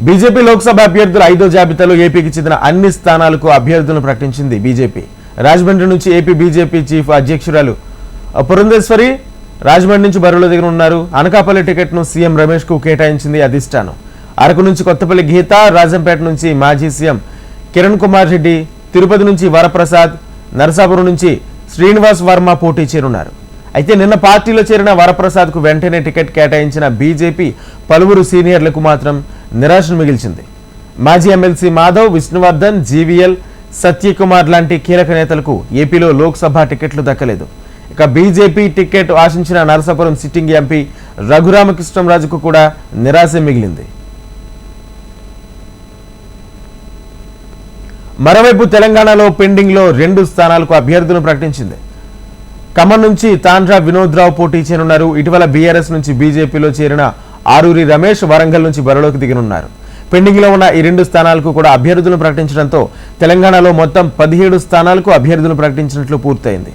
BJP Lok Sabha అభ్యర్థుల 5వ జాబితాలో ఏపీకి చెందిన అన్ని స్థానాలకు అభ్యర్థులను ప్రకటించింది బీజేపీ. రాజమండ్రి నుంచి ఏపీ బీజేపీ చీఫ్ అధ్యక్షురాలు పురంధేశ్వరి రాజమండ్రి నుంచి బరిలో దిగనున్నారు. అనకాపల్లి టికెట్ను సీఎం రమేష్ కు కేటాయించింది అధిష్టానం. అరకు నుంచి కొత్తపల్లి గీత, రాజంపేట నుంచి మాజీ సీఎం కిరణ్ కుమార్ రెడ్డి, తిరుపతి నుంచి వరప్రసాద్, నరసాపురం నుంచి శ్రీనివాస్ వర్మ పోటీ చేరున్నారు. అయితే నిన్న పార్టీలో చేరిన వరప్రసాద్ కు వెంటనే టికెట్ కేటాయించిన బీజేపీ పలువురు సీనియర్లకు మాత్రం నిరాశను మిగిల్చింది. మాజీ ఎమ్మెల్సీ మాధవ్, విష్ణువర్ధన్, జీవీఎల్, సత్యకుమార్ లాంటి కీలక నేతలకు ఏపీలో లోక్సభ టికెట్లు దక్కలేదు. ఇక బీజేపీ టికెట్ ఆశించిన నరసాపురం సిట్టింగ్ ఎంపీ రఘురామకృష్ణంరాజుకు కూడా నిరాశ మిగిలింది. మరోవైపు తెలంగాణలో పెండింగ్లో 2 స్థానాలకు అభ్యర్థులను ప్రకటించింది. ఖమ్మం నుంచి తాండ్రా వినోద్రావు పోటీ చేయనున్నారు. ఇటీవల బీఆర్ఎస్ నుంచి బీజేపీలో చేరిన ఆరూరి రమేష్ వరంగల్ నుంచి బరిలోకి దిగనున్నారు. పెండింగ్లో ఉన్న ఈ 2 స్థానాలకు కూడా అభ్యర్థులను ప్రకటించడంతో తెలంగాణలో మొత్తం 17 స్థానాలకు అభ్యర్థులను ప్రకటించినట్లు పూర్తయింది.